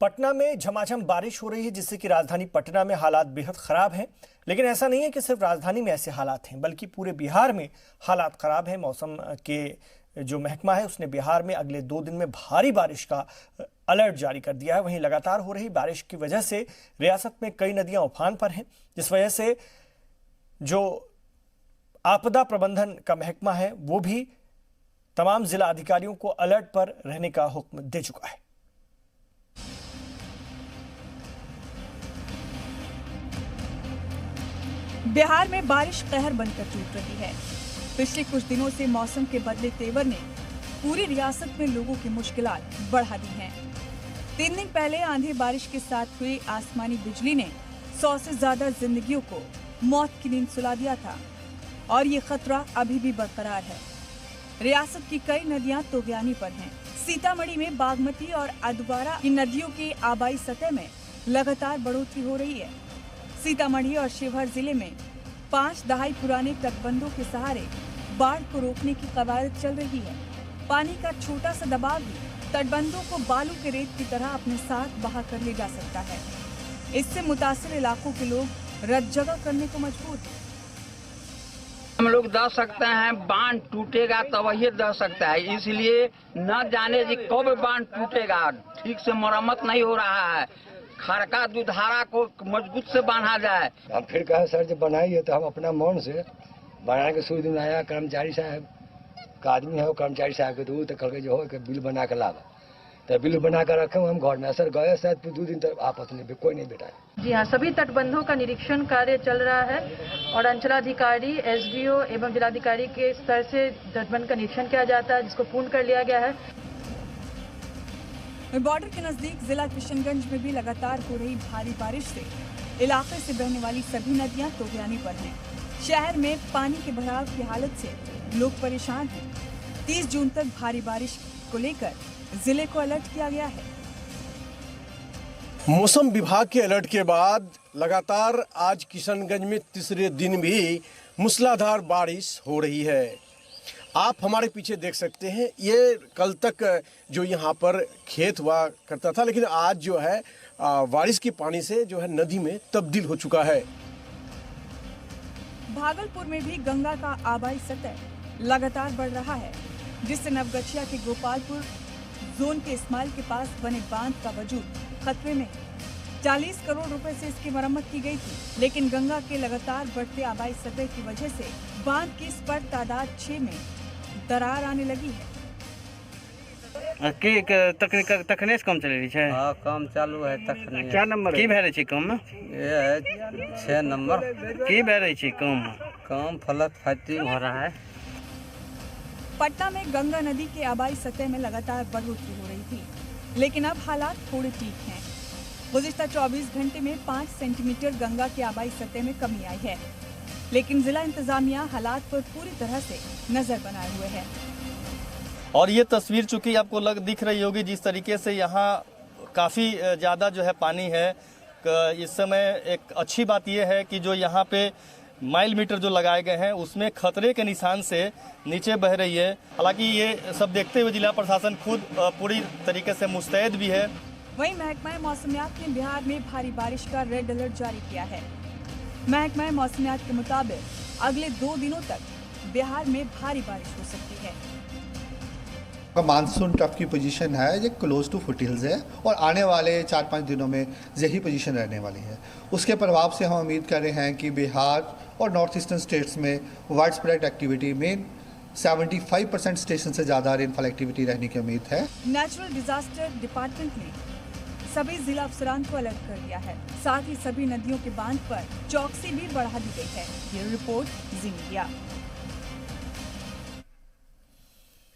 पटना में झमाझम बारिश हो रही है, जिससे कि राजधानी पटना में हालात बेहद खराब हैं। लेकिन ऐसा नहीं है कि सिर्फ राजधानी में ऐसे हालात हैं, बल्कि पूरे बिहार में हालात खराब हैं। मौसम के जो महकमा है उसने बिहार में अगले 2 दिन में भारी बारिश का अलर्ट जारी कर दिया है। वहीं लगातार हो रही बारिश की वजह से रियासत में कई नदियां उफान पर हैं, जिस वजह से जो आपदा प्रबंधन का महकमा है वो भी तमाम जिला अधिकारियों को अलर्ट पर रहने का हुक्म दे चुका है। बिहार में बारिश कहर बनकर टूट रही है। पिछले कुछ दिनों से मौसम के बदले तेवर ने पूरी रियासत में लोगों की मुश्किलात बढ़ा दी हैं। 3 दिन पहले आंधी बारिश के साथ हुई आसमानी बिजली ने 100 से ज्यादा जिंदगियों को मौत की नींद सुला दिया था और ये खतरा अभी भी बरकरार है। रियासत की कई नदियां तूफानी पर हैं। सीतामढ़ी में बागमती और अधवारा की नदियों की आबाई सतह में लगातार बढ़ोतरी हो रही है। सीतामढ़ी और शिवहर जिले में 5 दहाई पुराने तटबंधों के सहारे बाढ़ को रोकने की कवायद चल रही है। पानी का छोटा सा दबाव भी तटबंधों को बालू के रेत की तरह अपने साथ बहा कर ले जा सकता है। इससे मुतासिर इलाकों के लोग रत जगह करने को मजबूर हैं। हम लोग दह सकते हैं, बांध टूटेगा तब ये दह सकता है, इसलिए न जाने कि कब बांध टूटेगा। ठीक से मरम्मत नहीं हो रहा है। खड़का दुधारा को मजबूत से बांधा जाए। हम फिर कहे सर जब बनाइए तो हम अपना मन से बना के सुई दिन आया। कर्मचारी साहब का आदमी है, वो कर्मचारी साहब के तो कल के जो हो बिल बना के लावा, तो बिल बना कर रखे हम घर में। सर गए शायद 2 दिन तक आपस में कोई नहीं बैठा है। जी हाँ, सभी तटबंधों का निरीक्षण कार्य चल रहा है और अंचलाधिकारी, एसडीओ एवं जिलाधिकारी के स्तर से तटबंध का निरीक्षण किया जाता है, जिसको पूर्ण कर लिया गया है। बॉर्डर के नजदीक जिला किशनगंज में भी लगातार हो रही भारी बारिश से इलाके से बहने वाली सभी नदियां तूफानी पर हैं। शहर में पानी के भराव की हालत से लोग परेशान हैं। 30 जून तक भारी बारिश को लेकर जिले को अलर्ट किया गया है। मौसम विभाग के अलर्ट के बाद लगातार आज किशनगंज में तीसरे दिन भी मूसलाधार बारिश हो रही है। आप हमारे पीछे देख सकते हैं, ये कल तक जो यहाँ पर खेत हुआ करता था, लेकिन आज जो है बारिश के पानी से जो है नदी में तब्दील हो चुका है। भागलपुर में भी गंगा का आबाई सतह लगातार बढ़ रहा है, जिससे नवगछिया के गोपालपुर जोन के इस्माइल के पास बने बांध का वजूद खतरे में है। 40 करोड़ रुपए से इसकी मरम्मत की गई थी, लेकिन गंगा के लगातार बढ़ते आबाई सतह की वजह से बांध की स्पर तादाद 6 में दरार आने लगी है। तखने से कम चल रही है। हाँ, काम चालू है तखने। क्या नंबर की भे रही है कम? ये है 6 नंबर की भे रही है काम फलत फाइटिंग हो रहा है। पटना में गंगा नदी के आबाई सतह में लगातार बढ़ोतरी हो रही थी, लेकिन अब हालात थोड़े ठीक हैं। गुज़िश्ता 24 घंटे में 5 सेंटीमीटर गंगा की आबाई सतह में कमी आई है, लेकिन जिला इंतजामिया हालात पर पूरी तरह से नजर बनाए हुए है। और ये तस्वीर चूंकि आपको दिख रही होगी, जिस तरीके से यहाँ काफ़ी ज़्यादा जो है पानी है इस समय। एक अच्छी बात यह है कि जो यहाँ पे माइल मीटर जो लगाए गए हैं उसमें खतरे के निशान से नीचे बह रही है। हालांकि ये सब देखते हुए जिला प्रशासन खुद पूरी तरीके से मुस्तैद भी है। वहीं महकमा मौसमियात ने बिहार में भारी बारिश का रेड अलर्ट जारी किया है। महकमा मौसमियात के मुताबिक अगले 2 दिनों तक बिहार में भारी बारिश हो सकती है। मानसून ट्रफ की पोजीशन है, ये क्लोज टू फुटहिल्स है और आने वाले 4-5 दिनों में यही पोजीशन रहने वाली है। उसके प्रभाव से हम उम्मीद कर रहे हैं कि बिहार और नॉर्थ ईस्टर्न स्टेट्स में वाइड स्प्रेड एक्टिविटी में 75% स्टेशन से ज़्यादा रेनफॉल एक्टिविटी रहने की उम्मीद है। नेचुरल डिजास्टर डिपार्टमेंट ने सभी जिला अफसरान को अलर्ट कर दिया है। साथ ही सभी नदियों के बांध पर चौकसी भी बढ़ा दी गई है। ये रिपोर्ट जी मीडिया।